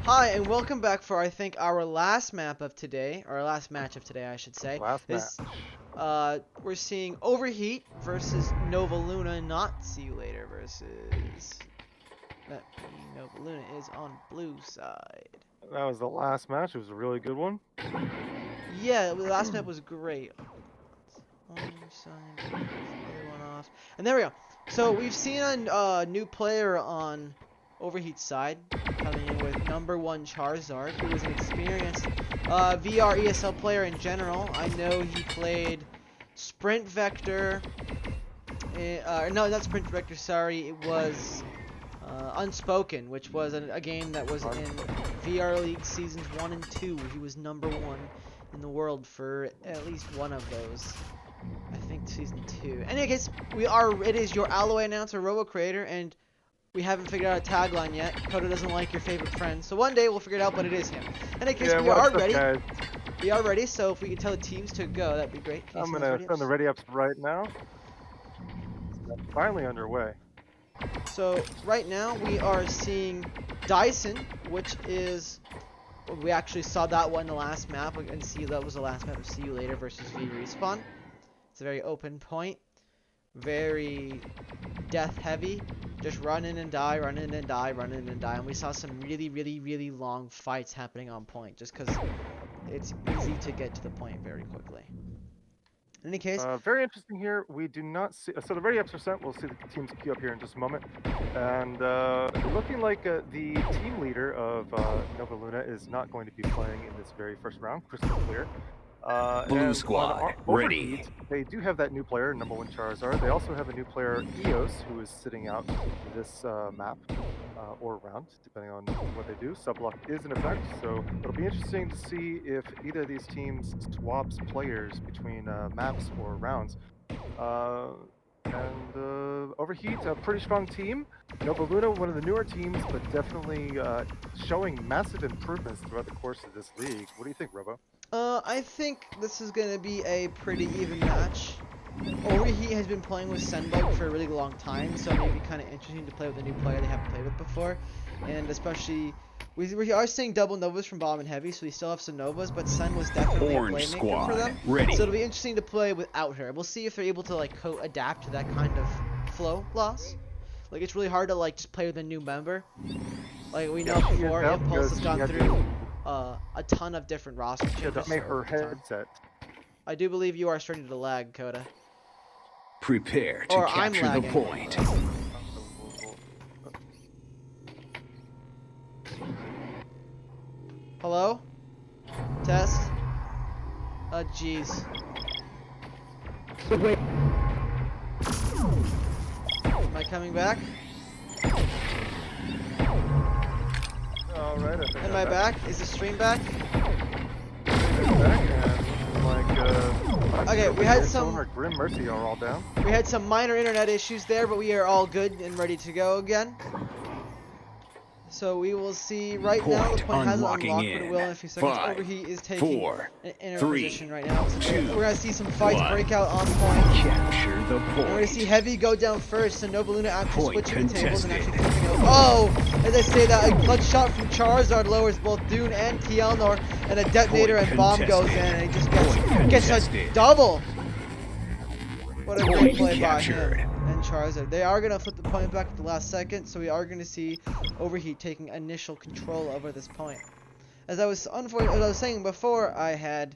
Hi, and welcome back for, I think, our last map of today, or our last match of today, I should say. Last match. We're seeing Overheat versus Nova Luna, not See You Later versus... Nova Luna is on blue side. That was the last match. It was a really good one. Yeah, the last map was great. Orange side, the other one off. And there we go. So we've seen a new player on Overheat's side, coming in with #1 Charizard, who is an experienced VR ESL player in general. I know he played Sprint Vector, no, not Sprint Vector, sorry, it was Unspoken, which was a game that was in VR League Seasons 1 and 2. He was #1 in the world for at least one of those. I think Season 2. In any case, it is your Alloy announcer, Robo Creator, and we haven't figured out a tagline yet. Coda doesn't like your favorite friend, so one day we'll figure it out, but it is him. In any case, Yeah, we are ready. Guys? We are ready, so if we can tell the teams to go, that'd be great. I'm going to send the ready-ups right now. It's finally underway. So, right now, we are seeing Dyson, which is... we actually saw that one in the last map, and see that was the last map of See You Later versus V Respawn. It's a very open point. Very death-heavy. Just run in and die, run in and die, run in and die. And we saw some really long fights happening on point, just because it's easy to get to the point very quickly. In any case... very interesting here. We do not see... so the ready-ups are sent. We'll see the teams queue up here in just a moment. And looking like the team leader of Nova Luna is not going to be playing in this very first round. Crystal clear. Blue squad, ready. They do have that new player, #1 Charizard. They also have a new player, Eos, who is sitting out this map, or round, depending on what they do. Sublock is in effect, so it'll be interesting to see if either of these teams swaps players between maps or rounds. Overheat, a pretty strong team. Nova Luna, one of the newer teams, but definitely showing massive improvements throughout the course of this league. What do you think, Robo? I think this is going to be a pretty even match. Overheat has been playing with Senbug for a really long time, so it may be kind of interesting to play with a new player they haven't played with before. And especially, we are seeing double Novas from bottom and heavy, so we still have some Novas, but Sen was definitely Orange a playmaker for them. Ready. So it'll be interesting to play without her. We'll see if they're able to like adapt to that kind of flow loss. Like, it's really hard to like just play with a new member. Like we know before, Impulse has gone through a ton of different roster changes. That made her headset. I do believe you are starting to lag, Coda. Prepare to capture the point. Hello? Test? Jeez. Wait. Am I coming back? Alright, I think Am I back? Is the stream back? Okay, we had some... Our Grim Mercy are all down. We had some minor internet issues there, but we are all good and ready to go again. So we will see right now. The point hasn't unlocked, but it will in a few seconds. Overheat is taking an inner position right now. We're going to see some fights break out on point. Capture the point. We're going to see Heavy go down first, and Nova Luna actually switching the tables and actually flipping out. Oh! As I say that, a clutch shot from Charizard lowers both Dune and Tielnor, and a detonator and bomb goes in, and he just gets a double! What a great play by him and Charizard. They are going to flip the point back at the last second, so we are going to see Overheat taking initial control over this point. As I was saying before, I had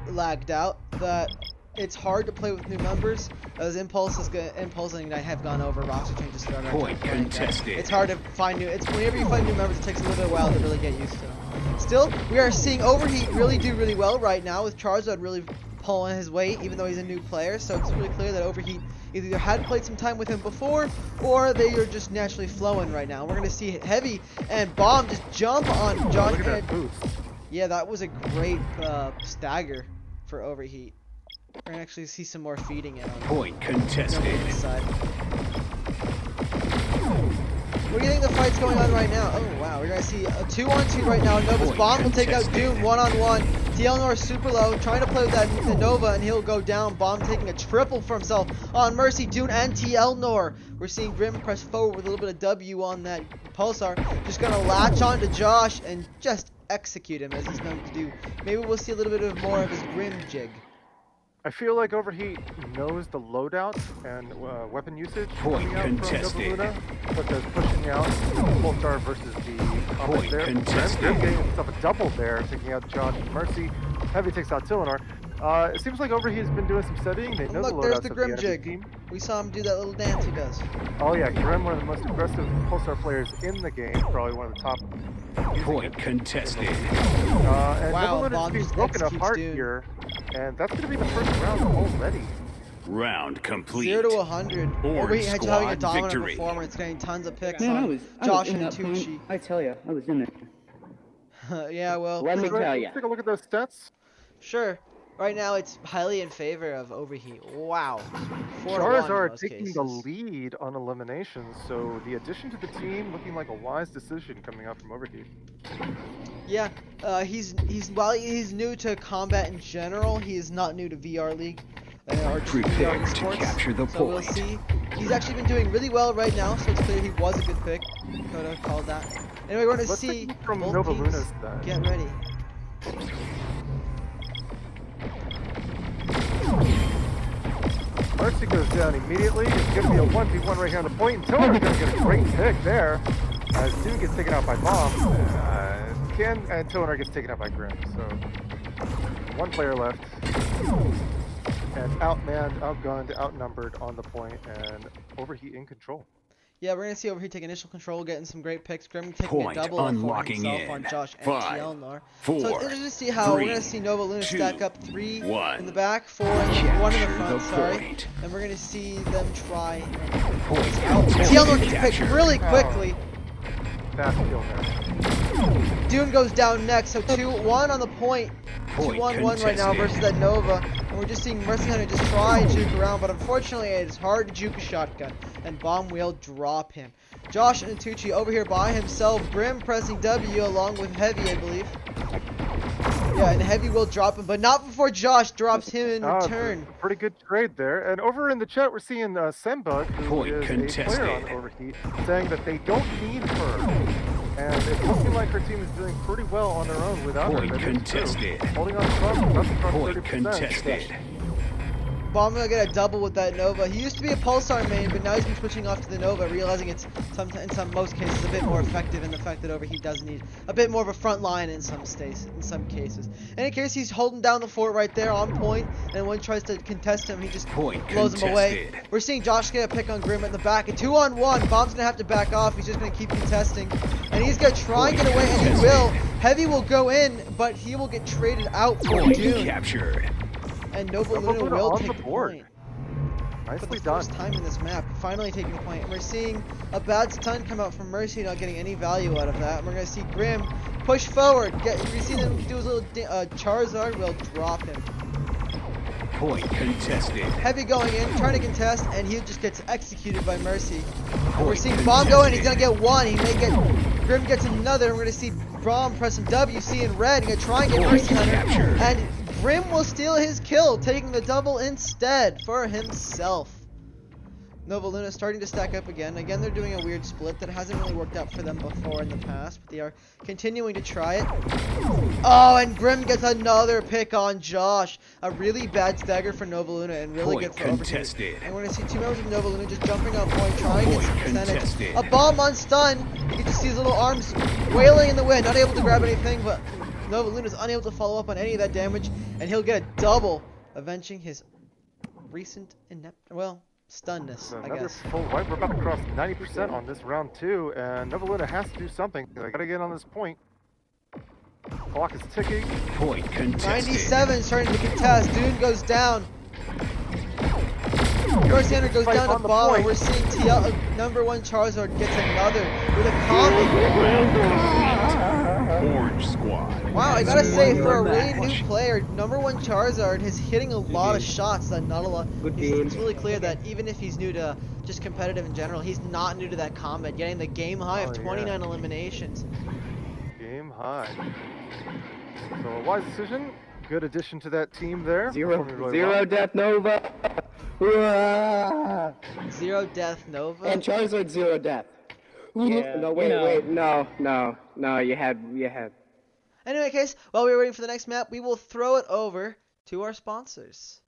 lagged out that it's hard to play with new members, as Impulse and I have gone over roster changes throughout our point contested. It's hard to find whenever you find new members, it takes a little bit of a while to really get used to them. Still, we are seeing Overheat really do really well right now, with Charizard really pulling his weight, even though he's a new player. So it's really clear that Overheat either had played some time with him before, or they are just naturally flowing right now. We're going to see Heavy and Bomb just jump on John. Look at that boost. Yeah, that was a great stagger for Overheat. We're going to actually see some more feeding in on point contested. Side. What do you think the fight's going on right now? Oh wow, we're going to see a 2-on-2 right now. Nova's Bomb will take out Doom 1-on-1. TLNor super low, trying to play with that the Nova, and he'll go down. Bomb taking a triple for himself on Mercy, Dune, and TLNor. We're seeing Grim press forward with a little bit of W on that Pulsar. Just gonna latch on to Josh and just execute him as he's known to do. Maybe we'll see a little bit of more of his Grim jig. I feel like Overheat knows the loadout and weapon usage coming out from Nova Luna, but they're pushing out Pulsar versus the Comet there. Grim getting himself a double there, taking out Josh and Mercy. Heavy takes out Tillinor. It seems like Overheat has been doing some studying. They know look, the there's loadouts the of Grim the jig. team. We saw him do that little dance he does. Oh yeah, Grim, one of the most aggressive Pulsar players in the game, probably one of the top. Point contested. And wow, Nova Luna's being broken apart here, and that's going to be the first round already. Round complete. 0 to 100. Orange Having squad a dominant victory. performance, getting tons of picks Man, on Josh and Tucci. I tell you, I was in it. Yeah, well, Let me tell Let's you. take a look at those stats. sure. Right now, it's highly in favor of Overheat. Wow. 4-1 Charizard in most taking cases. the lead on eliminations, so the addition to the team looking like a wise decision coming out from Overheat. Yeah, while he's new to combat in general, he is not new to VR League. Or Prepare VR to esports. capture the So we'll point. see. He's actually been doing really well right now, so it's clear he was a good pick. Coda called that. Anyway, we're going to Let's see take from both Nova teams Luna's side. get ready. Mercy goes down immediately. It's going to be a 1v1 right here on the point. And Tiller's going to get a great pick there. As Dune gets taken out by Bomb. And Tiller gets taken out by Grim. So, one player left. And outmanned, outgunned, outnumbered on the point, and Overheat in control. Yeah, we're going to see Overheat take initial control, getting some great picks. Grim taking Point a double for unlocking himself in. on Josh and 5, TLNor. 4, So it's interesting to see how we're going to see Nova Luna 2, stack up 3 1. in the back, 4 and 1 in the Capture front, the sorry. point. And we're going to see them try Point TLNor gets picked captured. really quickly. Fast kill there. Dune goes down next, so 2-1 on the point. Point 2-1-1 right now contested. versus that Nova. And we're just seeing Mercy Hunter just try and juke around, but unfortunately it's hard to juke a shotgun. And Bomb will drop him. Josh and Tucci over here by himself. Grim pressing W along with Heavy, I believe. Yeah, and Heavy will drop him, but not before Josh drops him in return. Pretty good trade there. And over in the chat, we're seeing Sembug, who Point is a contested. player on Overheat, saying that they don't need her. And it's looking like her team is doing pretty well on their own without Point her. That is true. contested. Holding on strong, up front Point 30%. contested. Bomb gonna get a double with that Nova. He used to be a Pulsar main, but now he's been switching off to the Nova, realizing it's in most cases a bit more effective in the fact that Overheat does need a bit more of a front line in some cases. In any case, he's holding down the fort right there on point, and when he tries to contest him, he just Point blows him away. contested. We're seeing Josh get a pick on Grim at the back. A 2-on-1. Bomb's gonna have to back off. He's just gonna keep contesting, and he's gonna try and get away, and he will. Heavy will go in, but he will get traded out for Point Dune, captured. and Nova Nova Luna Luna will on take the the board. point. For Nicely the done. first time in this map, finally taking the point. And we're seeing a bad stun come out from Mercy, not getting any value out of that. And we're going to see Grim push forward. We see him do his little Charizard will drop him. Point contested. Heavy going in, trying to contest, and he just gets executed by Mercy. And we're Point seeing Bomb go in, he's contested. going to get one. He may get, Grim gets another, and we're going to see Bomb pressing WC in red. He's going to try and get Point Mercy Hunter. captured. And Grim will steal his kill, taking the double instead for himself. Nova Luna starting to stack up again. Again, they're doing a weird split that hasn't really worked out for them before in the past, but they are continuing to try it. Oh, and Grim gets another pick on Josh. A really bad stagger for Nova Luna and really Point good for Overheat. contested. And we're going to see 2 members of Nova Luna just jumping on point, trying to Point get some percentage. contested. A bomb on stun. You can just see his little arms wailing in the wind, not able to grab anything, but Nova Luna's unable to follow up on any of that damage, and he'll get a double, avenging his recent stunness, So I another guess. full wipe. We're about to cross 90% on this round 2, and Nova Luna has to do something. They gotta get on this point. Clock is ticking. Point contested. 97 starting to contest. Dune goes down. Mercy Hunter goes Fight down to on the Bomb. point. We're seeing TL #1 Charizard gets another with a combo. Orange squad. Wow, I gotta say, for a really match. new player, #1 Charizard is hitting a lot of shots that not a lot. Good game. It's really clear that even if he's new to just competitive in general, he's not new to that combat, getting the game high of Oh, yeah. 29 eliminations. Game high. So a wise decision. Good addition to that team there. Zero performing really well. Death Nova. Zero Death Nova. And Charizard Zero Death. Yeah, No, you wait, know. no. You had. Anyway, case, while we're waiting for the next map, we will throw it over to our sponsors.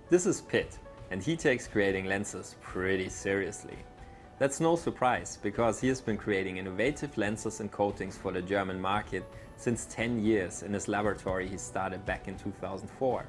This is Pitt, and he takes creating lenses pretty seriously. That's no surprise, because he has been creating innovative lenses and coatings for the German market since 10 years in his laboratory he started back in 2004.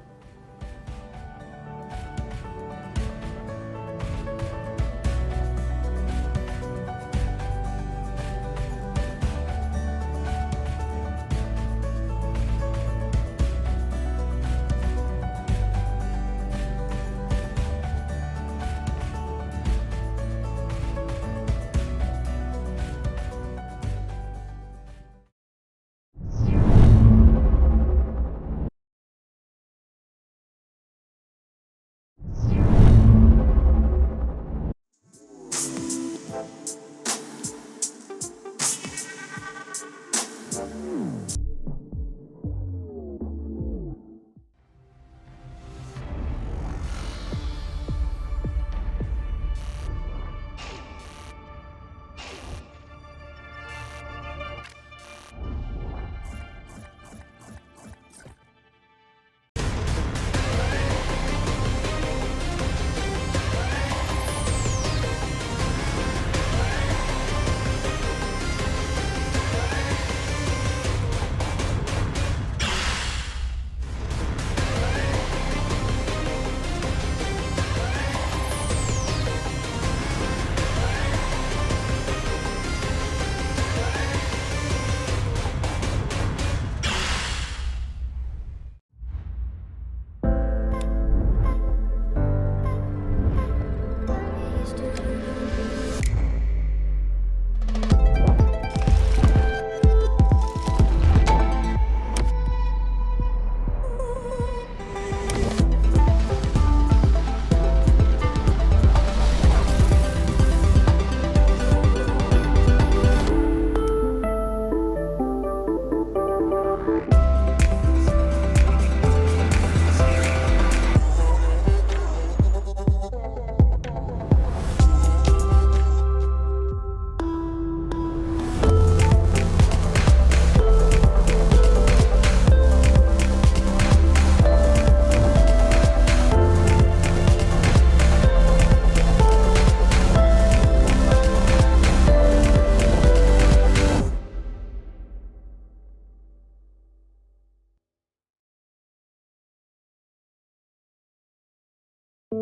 And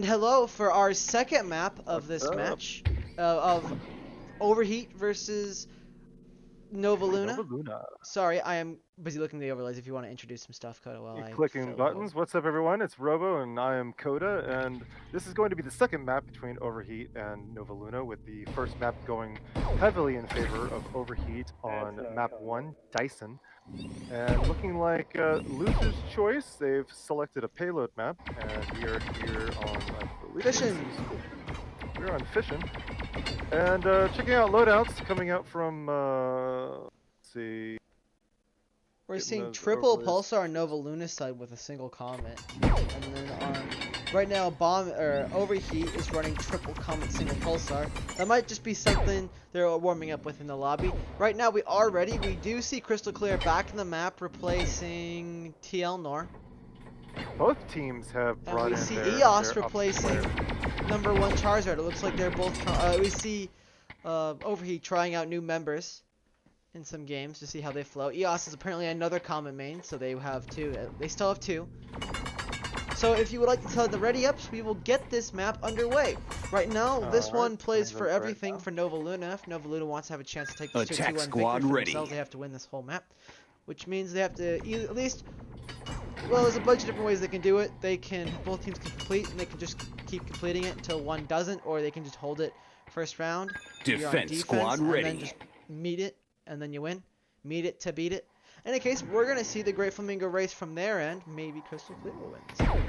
hello for our second map of this match of Overheat versus Nova Luna. Sorry, I am busy looking at the overlays. If you want to introduce some stuff, Coda, while I clicking buttons. What's up, everyone? It's Robo, and I am Coda, and this is going to be the second map between Overheat and Nova Luna, with the first map going heavily in favor of Overheat on map 1, Dyson. And looking like loser's choice, they've selected a payload map, and we are here on Fishin'. We're on Fishin'. And checking out loadouts coming out from, let's see. We're seeing triple Pulsar on Nova Luna's side with a single Comet. And then on, right now, Overheat is running triple Comet, single Pulsar. That might just be something they're warming up with in the lobby. Right now, we are ready. We do see Crystal Clear back in the map, replacing TL Nor. Both teams have brought in and we see their EOS replacing #1 Charizard. It looks like they're both. We see Overheat trying out new members in some games to see how they flow. EOS is apparently another common main, so they have two. They still have two. So if you would like to tell the ready ups, we will get this map underway. Right now, this one plays for everything for Nova Luna. If Nova Luna wants to have a chance to take this 2-1 victory for themselves, they have to win this whole map, which means they have to at least. Well, there's a bunch of different ways they can do it. Both teams can complete, and they can just keep completing it until one doesn't, or they can just hold it first round. Defense squad ready. And then just meet it, and then you win. Meet it to beat it. In any case, we're going to see the Great Flamingo race from their end. Maybe Crystal Clear will win.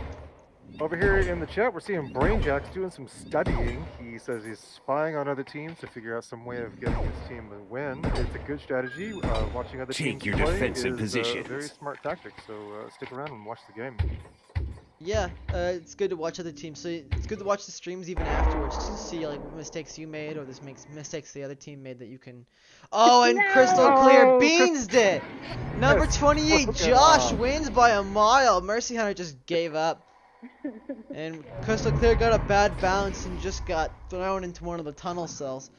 Over here in the chat, we're seeing Brainjack's doing some studying. He says he's spying on other teams to figure out some way of getting his team to win. It's a good strategy. Watching other teams Take your play defensive is positions. a very smart tactic, so stick around and watch the game. Yeah, it's good to watch other teams. So it's good to watch the streams even afterwards to see like what mistakes you made or mistakes the other team made that you can. Oh, and Crystal Clear beans it. Number 28, Josh wins by a mile. Mercy Hunter just gave up. And Crystal Clear got a bad bounce and just got thrown into one of the tunnel cells,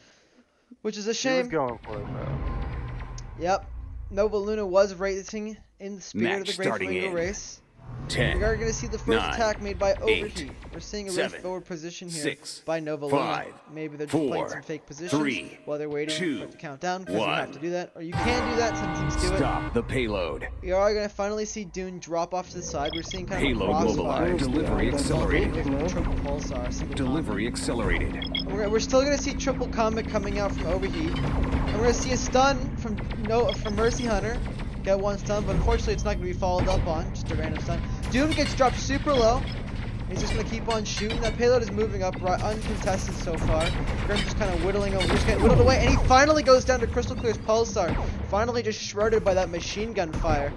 which is a shame. He was going for it, though. Yep, Nova Luna was racing in the spirit of the Great Flamingo race. 10, we are going to see the first 9, attack made by Overheat. 8, We're seeing a 7, really forward position here 6, by Nova 5, Luna. Maybe they're just playing 4, some fake positions 3, while they're waiting 2, for it to count down, because you 1. have to do that. Or you can do that, some teams do it. Stop the payload. We are going to finally see Dune drop off to the side. We're seeing kind of Payload a crossfire. mobilized. Delivery accelerated. Triple Pulsar, single Delivery accelerated. We're still going to see triple Comet coming out from Overheat. And we're going to see a stun from Mercy Hunter. Get one stun, but unfortunately it's not going to be followed up on. Just a random stun. Doom gets dropped super low. He's just going to keep on shooting. That payload is moving up, right, uncontested so far. Grim's just kind of whittling over, just getting whittled away, and he finally goes down to Crystal Clear's Pulsar. Finally just shredded by that machine gun fire.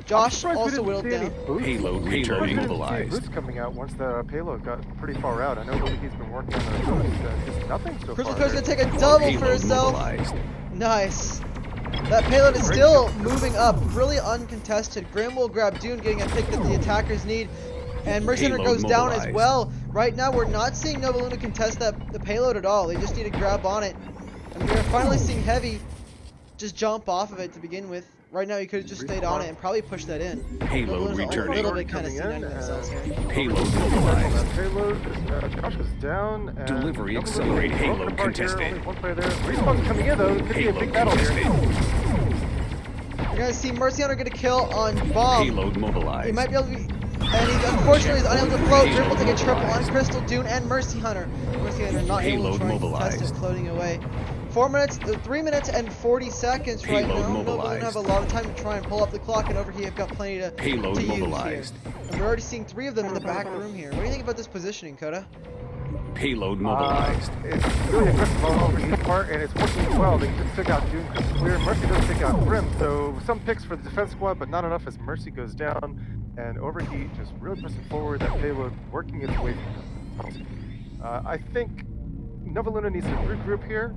Josh also whittled down. Payload returning mobilized. Boost coming out once the payload got pretty far out. I know he's been working on the boost, just nothing so Crystal far. Clear's going to take a double for herself. Mobilized. Nice. That payload is still moving up, really uncontested. Grim will grab Dune, getting a pick that the attackers need. And Mercy Hunter goes down as well. Right now, we're not seeing Nova Luna contest the payload at all. They just need to grab on it. And we're finally seeing Heavy just jump off of it to begin with. Right now, he could have just stayed on it and probably pushed that in. Payload returning. A little bit kind of seen under themselves here. Payload mobilized. Payload, Josh is down. And Delivery accelerated. Payload contested. Only one player there. Respawn's coming in, though. It could be a big battle here. You're going to see Mercy Hunter get a kill on Bomb. Payload mobilized. He might be able to be... And he unfortunately is unable to float. Grim will take a triple on Crystal, Dune, and Mercy Hunter. Mercy Hunter not able to try and contest it, floating away. 3 minutes and 40 seconds right now. Nova Luna have a lot of time to try and pull up the clock, and Overheat have got plenty to use here. And we're already seeing 3 of them in the back room here. What do you think about this positioning, Coda? Payload mobilized. It's really aggressive on Overheat's part, and it's working well. They just took out Dune crystal clear. Mercy does take out Grim, so some picks for the defense squad, but not enough as Mercy goes down, and Overheat just really pushing forward. That payload working its way through. I think Nova Luna needs to regroup here.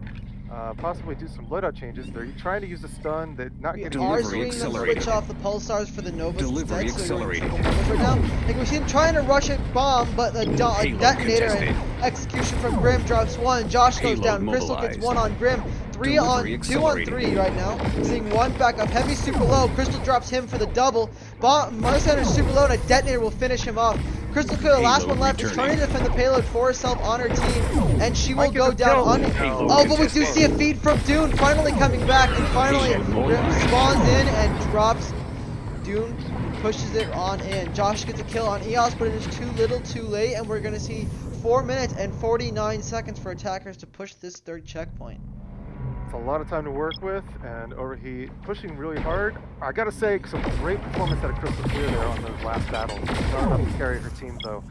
Possibly do some loadout changes. They're trying to use a stun. They're not getting Delivery Are seeing them switch off the pulsars for the Novas Delivery instead, so accelerated. right now. Like we see him trying to rush a bomb, but the detonator contested. and execution from Grim drops one. Josh goes Payload down. Crystal mobilized. gets one on Grim. Two on Accelerated. three right now. Seeing one back up. Heavy super low. Crystal drops him for the double. Mercenary super low and a detonator will finish him off. Crystal Clear, the last one left, is trying to defend the payload for herself on her team, and she will go down. Oh, but we do see a feed from Dune finally coming back, and finally Grim spawns in and drops. Dune pushes it on in. Josh gets a kill on EOS, but it is too little too late, and we're going to see 4 minutes and 49 seconds for attackers to push this third checkpoint. It's a lot of time to work with, and Overheat pushing really hard. I gotta say, some great performance out of Crystal Clear there on those last battles. Not enough to carry her team, though.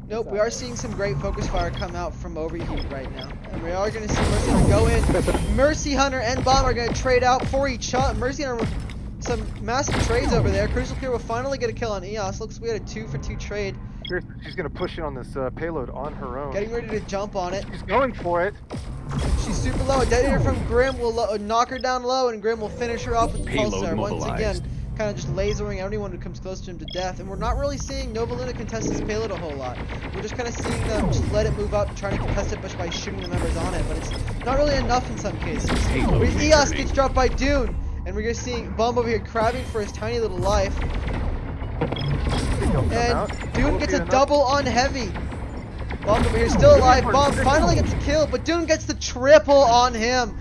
Nope, we are seeing some great focus fire come out from Overheat right now. And we are going to see Mercy Hunter go in. Mercy Hunter and Bomb are going to trade out for each shot. Mercy Hunter with some massive trades over there. Crystal Clear will finally get a kill on EOS. Looks like we had a 2-for-2 trade. She's gonna push in on this payload on her own. Getting ready to jump on it. She's going for it. She's super low. A detonator from Grim will knock her down low, and Grim will finish her off with the pulsar. Once again, kind of just lasering anyone who comes close to him to death. And we're not really seeing Nova Luna contest this payload a whole lot. We're just kind of seeing them just let it move up, trying to contest it by shooting the members on it. But it's not really enough in some cases. But EOS gets dropped by Dune, and we're going to see Bum over here crabbing for his tiny little life. And Dune gets a double on Heavy. Bomb over here still alive. Bomb finally gets a kill, but Dune gets the triple on him.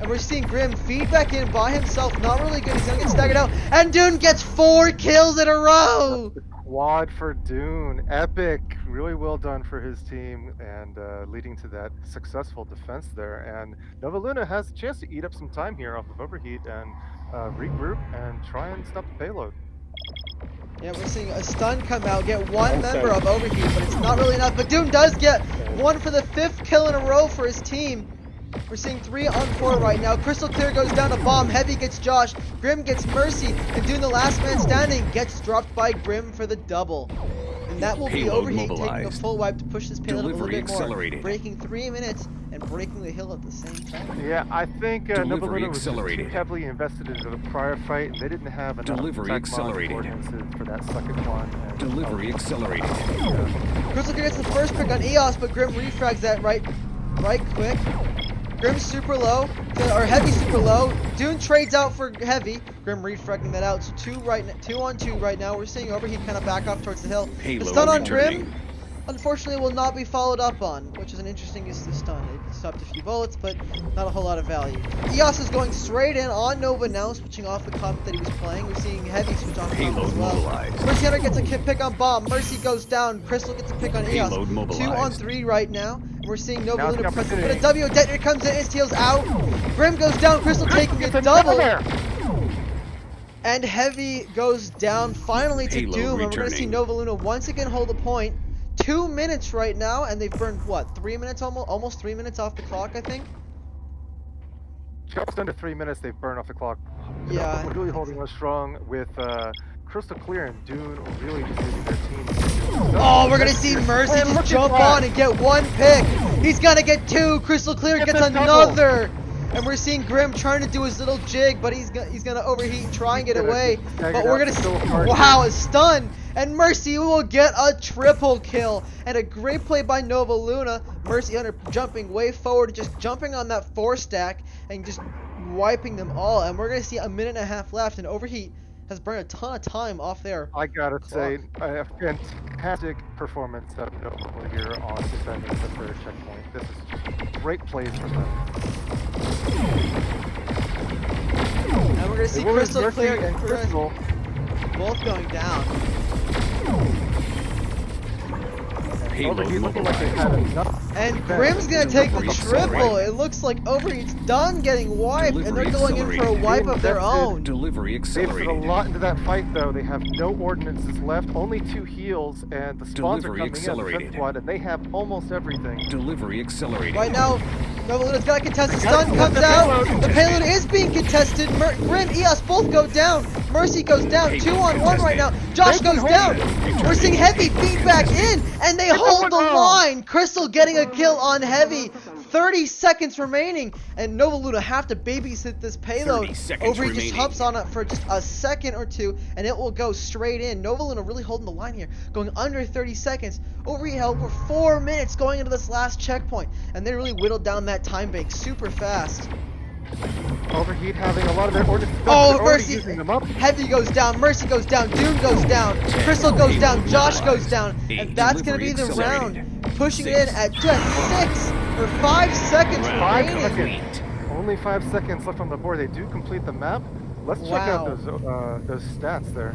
And we're seeing Grim feed back in by himself. Not really good. He's going to get staggered out. And Dune gets 4 kills in a row. Quad for Dune. Epic. Really well done for his team, and leading to that successful defense there. And Nova Luna has a chance to eat up some time here off of Overheat and regroup and try and stop the payload. Yeah, we're seeing a stun come out, get one member of Overheat, but it's not really enough. But Dune does get one for the 5th kill in a row for his team. We're seeing 3 on 4 right now. Crystal Clear goes down to Bomb. Heavy gets Josh. Grim gets Mercy. And Dune, the last man standing, gets dropped by Grim for the double. And that will be Overheat taking a full wipe to push this payload a little bit more. Breaking 3 minutes and breaking the hill at the same time. Yeah, I think Nova Luna was too heavily invested into the prior fight, and they didn't have enough coordinates for that second one. Accelerated. Crystal Clear gets the first pick on EOS, but Grim refrags that right quick. Grim's super low, or Heavy super low. Dune trades out for Heavy. Grim refragging that out. So 2 on 2 right now. We're seeing Overheat kind of back off towards the hill. The stun on Grim, unfortunately, will not be followed up on, which is an interesting use of the stun. It stopped a few bullets, but not a whole lot of value. EOS is going straight in on Nova now, switching off the comp that he was playing. We're seeing Heavy switch on comp as well. Mercy Hunter gets a pick on Bomb. Mercy goes down. Crystal gets a pick on EOS. 2 on 3 right now. We're seeing Nova Luna press it, but a W. Detonator comes in, his heel's out. Grim goes down. Crystal taking a double. And Heavy goes down finally to Doom, and we're going to see Nova Luna once again hold a point. 2 minutes right now, and they've burned, what, 3 minutes almost 3 minutes off the clock, I think? Just under 3 minutes they've burned off the clock. Yeah. Really holding us strong with Crystal Clear and Dune really just using their team. Oh, we're going to see Mercy just jump on and get 1 pick. He's going to get 2. Crystal Clear gets another. And we're seeing Grim trying to do his little jig, but he's going to overheat and try and get away. But we're going to see, wow, a stun. And Mercy will get a triple kill. And a great play by Nova Luna. Mercy Hunter jumping way forward, just jumping on that 4 stack and just wiping them all. And we're going to see a minute and a half left, and Overheat has burned a ton of time off there. I gotta say, a fantastic performance of Nova here on defending the third checkpoint. This is just great plays from them. And we're going to see Crystal Clear and Crystal both going down. Payload Overheat looking like mobilized. they had enough. And Grim's gonna take the Delivery triple. accelerated. It looks like Overheat's done getting wiped, and they're Delivery going in for a accelerated. wipe of their Invested. own. Delivery They've put a accelerated. lot into that fight, though. They have no ordnances left, only 2 heals, and the spawns are Delivery coming in, the accelerated. fifth squad, and they have almost everything. Delivery accelerated. Right now, Novaluna's got a contested stun, comes out. The payload is being contested. Grim, EOS both go down. Mercy goes down. Payload 2-on-1 right now. Josh They can goes hold down. it. We're seeing Heavy beat back in, and they hold the line. Crystal getting a kill on Heavy. 30 seconds remaining, and Novaluna have to babysit this payload. 30 seconds Overheat just remaining. hops on it for just a second or two, and it will go straight in. Novaluna really holding the line here, going under 30 seconds. Overheat held for 4 minutes going into this last checkpoint, and they really whittled down that time bank super fast. Overheat having a lot of their ordnances. Oh, They're already Mercy! using them up. Heavy goes down, Mercy goes down, Doom goes down, Crystal goes down, Josh goes down, and that's gonna be the round. Pushing it in at just 6 or 5 seconds 5 remaining. seconds. Only 5 seconds left on the board. They do complete the map. Let's check out those stats there.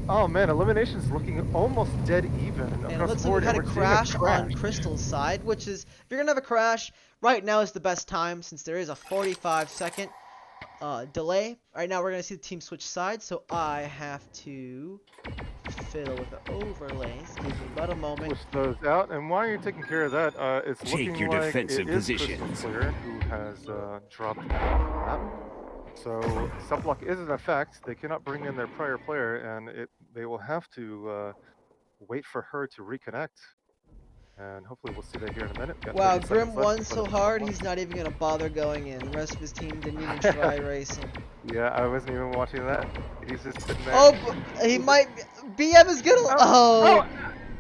Oh man, elimination's looking almost dead even And it across looks the like board. we had a and we're crash seeing a on Crystal's side, which is, if you're gonna have a crash, right now is the best time since there is a 45-second delay. Right now we're gonna see the team switch sides, so I have to fiddle with the overlays. Give me about a moment. Push those out, and while you're taking care of that, it's Take looking your like defensive it is positions. Crystal Clear who has dropped the map. So subblock is in effect. They cannot bring in their prior player, and they will have to wait for her to reconnect. And hopefully we'll see that here in a minute. Got Wow, 30 Grim seconds left won before so the hard, subblock. he's not even gonna bother going in. The rest of his team didn't even try racing. Yeah, I wasn't even watching that. He's just sitting there. Oh, he might. BM is gonna. Oh.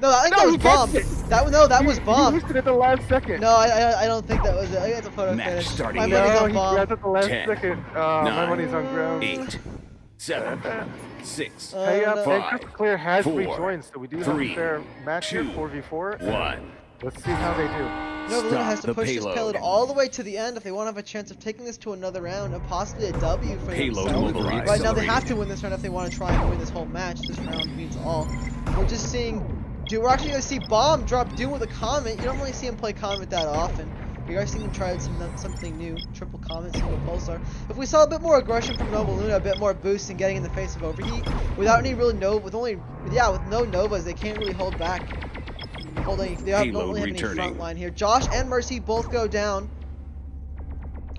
No, I think that was bomb. That was bomb. He used it at the last second. No, I don't think that was it. I think it's a photo Match finish. starting My now. money's No, on he bomb. grabbed it at the last 10, second. My 9, money's on ground. 8, 7, 6, Hey up, no. and Crystal Clear has 4, rejoined, so we do have 3, a fair match here, 2, 4v4. 1. Let's see how they do. Novaluna has Stop to the push this payload. payload all the way to the end if they want to have a chance of taking this to another round and possibly a W for Payload themselves. mobilized. Right now they have to win this round if they want to try and win this whole match. This round beats all. We're just seeing, we're actually going to see Bomb drop Doom with a Comet. You don't really see him play Comet that often. We are seeing him try something new, triple Comet, single Pulsar. If we saw a bit more aggression from Novaluna, a bit more boost and getting in the face of Overheat, without any really with no Novas, they can't really hold back. They don't really have any front line here. Josh and Mercy both go down.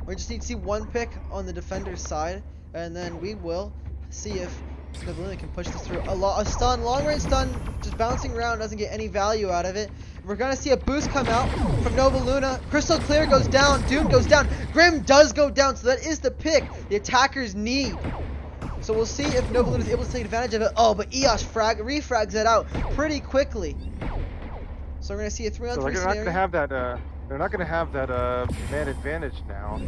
We just need to see one pick on the defender's side, and then we will see if Novaluna can push this through. A stun, long range stun, just bouncing around, doesn't get any value out of it. We're gonna see a boost come out from Novaluna. Crystal Clear goes down, Doom goes down, Grim does go down, so that is the pick the attackers need. So we'll see if Novaluna is able to take advantage of it. Oh, but EOS refrags that out pretty quickly. So we're gonna see a 3-on-3 So they're scenario. not gonna have that. They're not gonna have that man advantage now.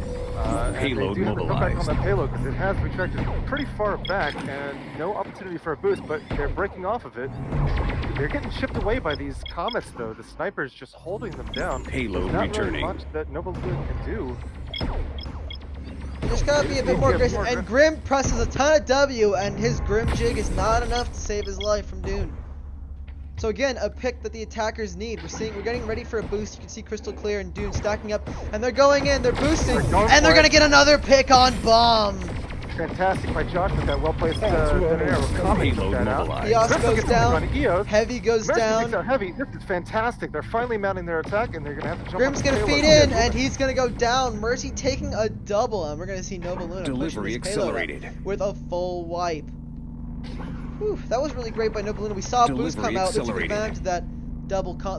Payload and they do have to go back on mobilized. that payload because it has retracted pretty far back and no opportunity for a boost. But they're breaking off of it. They're getting chipped away by these comets, though. The sniper's just holding them down. Payload Not returning. really much that Novaluna can do. You just gotta be a bit more aggressive. And Grim presses a ton of W, and his Grim jig is not enough to save his life from Dune. So again, a pick that the attackers need. We're getting ready for a boost. You can see Crystal Clear and Dune stacking up, and they're going in. They're boosting, and they're gonna get another pick on Bomb. Fantastic by Josh with that well-placed arrow. Payload mobilized. EOS Crystal goes gets down. on EOS. Heavy goes Mercy down. takes out Heavy. This is fantastic. They're finally mounting their attack, and they're gonna have to jump. Grim's on gonna the feed payload. in, and he's gonna go down. Mercy taking a double, and we're gonna see Novaluna pushing Delivery this payload up accelerated. with a full wipe. Whew, that was really great by Novaluna. We saw a boost Delivery come out. They took accelerated. advantage of that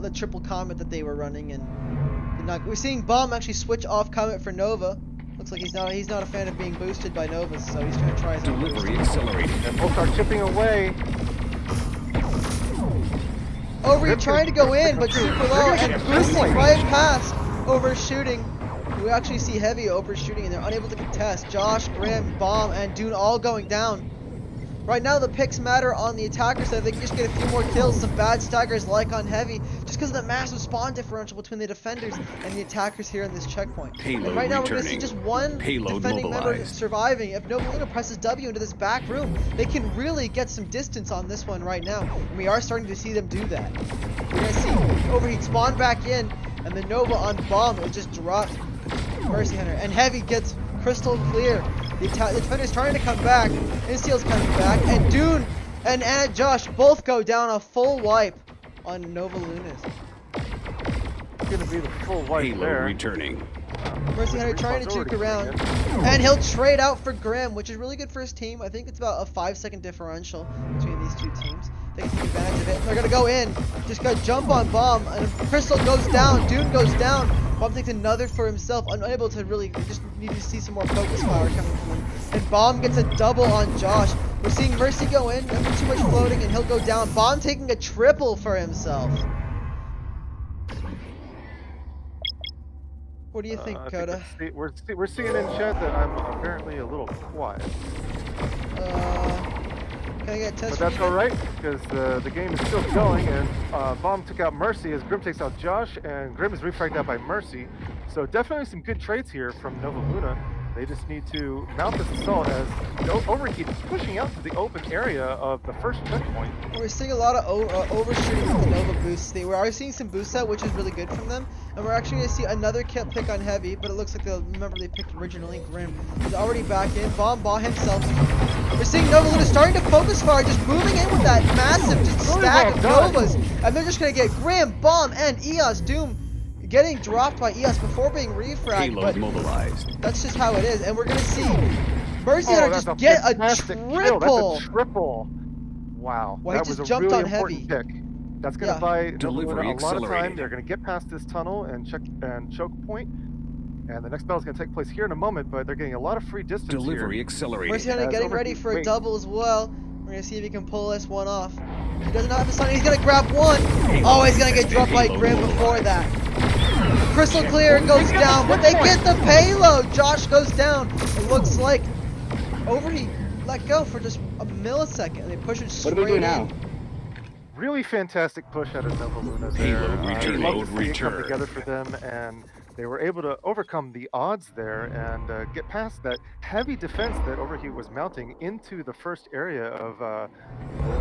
the triple Comet that they were running, and we're seeing Bomb actually switch off Comet for Nova. Looks like he's not a fan of being boosted by Novas, so he's trying to try his own boost. Delivery accelerated. And both are chipping away. Overheat trying to go in, but super low, and boosting right past overshooting. We actually see Heavy overshooting, and they're unable to contest. Josh, Grim, Bomb, and Dune all going down. Right now, the picks matter on the attacker side. They can just get a few more kills. Some bad staggers like on Heavy. Just because of the massive spawn differential between the defenders and the attackers here in this checkpoint. Payload And right now we're going to see returning. just one Payload defending member mobilized. surviving. If Novaluna presses W into this back room, they can really get some distance on this one right now. And we are starting to see them do that. We're going to see Overheat spawn back in, and the Nova on bomb, it just drops Mercy Hunter. And Heavy gets crystal clear. The defender's trying to come back. Insteel's coming back. And Dune and Josh both go down a full wipe on Novalunas. It's going to be the full wipe Payload there. returning. Mercy Hunter trying to juke around. And he'll trade out for Grim, which is really good for his team. I think it's about a 5-second differential between these two teams. They can take advantage of it. They're going to go in. Just got to jump on Bomb. And Crystal goes down. Dune goes down. Bomb takes another for himself. Unable to really, just need to see some more focus power coming from him. And Bomb gets a double on Josh. We're seeing Mercy go in. Not too much floating, and he'll go down. Bomb taking a triple for himself. What do you think, Coda? We're seeing in chat that I'm apparently a little quiet. Can I get a test? But that's alright, because the game is still going, and Bomb took out Mercy as Grim takes out Josh, and Grim is refragged out by Mercy. So definitely some good trades here from Novaluna. They just need to mount this assault as Overheat is pushing out to the open area of the first checkpoint. We're seeing a lot of overshooting with the Nova boosts. We are seeing some boost out, which is really good from them. And we're actually going to see another pick on Heavy, but it looks like the member they picked originally, Grim, is already back in. Bomb himself. We're seeing Novaluna starting to focus fire, just moving in with that massive just stack of Novas. And they're just going to get Grim, Bomb, and EOS Doom getting dropped by EOS before being refragged. Payload mobilized. That's just how it is. And we're going to see Mercy Hunter just get a triple. That's a triple. Wow. Well, he that just was a jumped really on Heavy. important pick. That's going to buy Delivery Novaluna a lot of time. accelerated. They're going to get past this tunnel and choke point. And the next battle is going to take place here in a moment, but they're getting a lot of free distance Delivery here. accelerated. Mercy Hunter As getting Overheat ready for a waits. double as well. We're going to see if he can pull this one off. He does not have the stun. He's going to grab one. Oh, he's going to get dropped by Grim before that. Crystal clear goes down, but they get the payload. Josh goes down. It looks like Overheat let go for just a millisecond. They push it straight What do we do in. now? Really fantastic push out of Novaluna there. Payload return. Love to see it come Return. together for them, and they were able to overcome the odds there and get past that heavy defense that Overheat was mounting into the first area of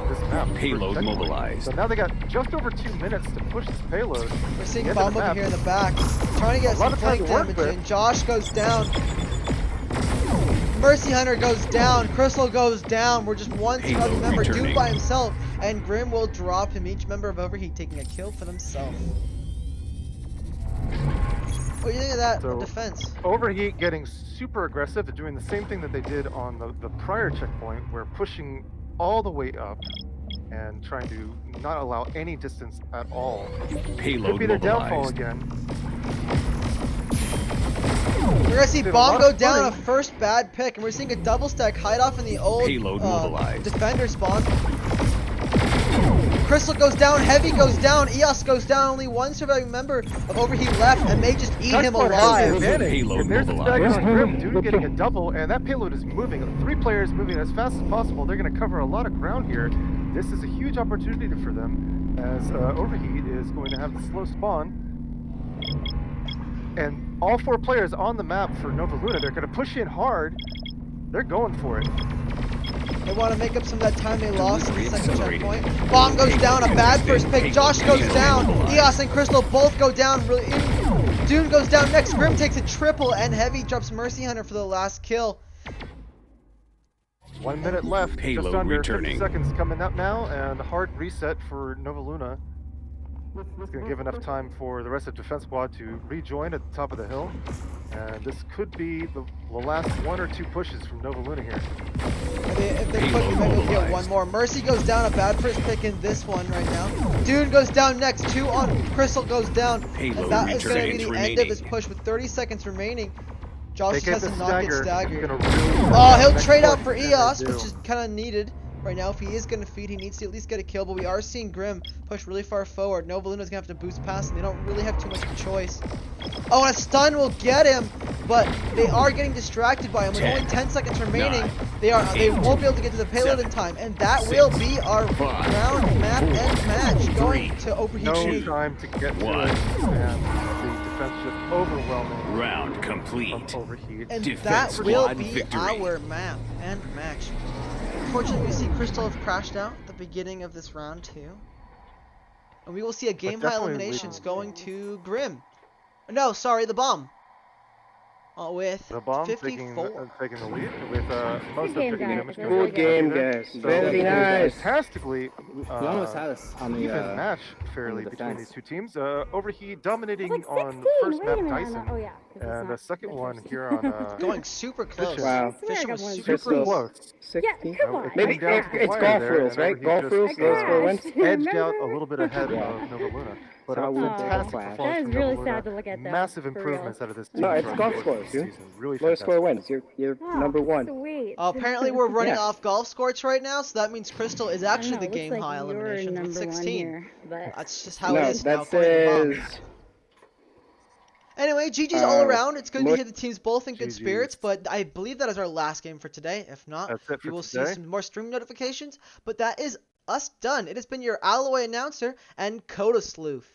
this map. Payload First checkpoint. mobilized. So now they got just over 2 minutes to push this payload. We're seeing End of Bomb the over map. here in the back. Trying to get A lot some of time flank to work damage with. in. Josh goes down. Mercy Hunter goes down. Crystal goes down. We're just one Payload member returning. Doom by himself. And Grim will drop him. Each member of Overheat taking a kill for themselves. What do you think of that So- defense? Overheat getting super aggressive. They're doing the same thing that they did on the prior checkpoint, where pushing all the way up and trying to not allow any distance at all. Payload Could be their downfall mobilized. again. We're gonna see Did a Bomb lot go of down a footing. first bad pick, and we're seeing a double stack hide off in the old Payload mobilized. defender spawn. Crystal goes down, Heavy goes down, EOS goes down, only one surviving member of Overheat left, and may just eat him Touchpoint has alive. advantage. Payload And there's a mobilized. stack on Grim, Dude getting a double, and that payload is moving. 3 players moving as fast as possible. They're going to cover a lot of ground here. This is a huge opportunity for them, as Overheat is going to have the slow spawn. And all 4 players on the map for Novaluna, they're going to push in hard. They're going for it. They want to make up some of that time they lost in the Delivery second accelerated. checkpoint. Bomb goes down, a bad first pick. Josh goes down. EOS and Crystal both go down. Dune goes down next. Grim takes a triple, and Heavy drops Mercy Hunter for the last kill. 1 minute left. Payload just under returning. 50 seconds coming up now, and a hard reset for Novaluna. It's going to give enough time for the rest of Defense Squad to rejoin at the top of the hill. And this could be the last 1 or 2 pushes from Novaluna here. If they put, maybe we'll get one more. Mercy goes down, a bad first pick in this one right now. Dune goes down next, 2 on Crystal goes down. Payload And that is going to be returning the end of remaining. his push with 30 seconds remaining. Josh They just get has the to not get stagger. staggered. It's gonna really Oh, he'll next trade out push, for and they EOS, do. which is kind of needed. Right now, if he is going to feed, he needs to at least get a kill, but we are seeing Grim push really far forward. Novaluna's going to have to boost past, and they don't really have too much of a choice. Oh, and a stun will get him, but they are getting distracted by him. With only 10 seconds remaining, they won't be able to get to the payload in time, and that will be our round, map, and match going to Overheat. No time to get to it, and the defense just overwhelming. Round complete. Overheat. And Defense that will squad be victory. our map and match. Unfortunately, we see Crystal have crashed out at the beginning of this round too. And we will see a game high definitely eliminations going to Grim. No, sorry, the bomb. With The bomb 54. taking the lead with most of game, the guys. damage. Good going game, there. guys. So, Very nice. Fantastically, We almost had us on the even match fairly the between defense. these two teams. Overheat dominating Like 16. on first Wait map a minute. Dyson, Oh yeah. 'cause it's and the not second the one first. here on Going super close. Wow. Fishing was I super Crystal. close. close. 16. Yeah, come on. Maybe Came down to the it's wire golf there, rules, and right? Overheat Golf just, rules, low score wins. Edged out a Remember? little bit ahead Yeah. of Nova Luna. But How a would they fantastic clash? performance That is from really Nova sad Luna. to look at, though, Massive for real. improvements out of this team. No, it's throughout golf the scores, course of the dude. season. Really Low score fantastic. wins. You're Oh, number one. Sweet. Apparently, we're running Yeah. off golf scores right now, so that means Crystal is I don't actually know, the it looks game like high you're eliminations with number 16. one here, but That's just how No, it is now. that According to Bob. says Anyway, GG's all around. It's good to look- hear the teams both in good GG's. spirits, but I believe that is our last game for today. If not, That's it you for will see today. some more stream notifications. But that is us done. It has been your Alloy announcer and Coda Sleuth.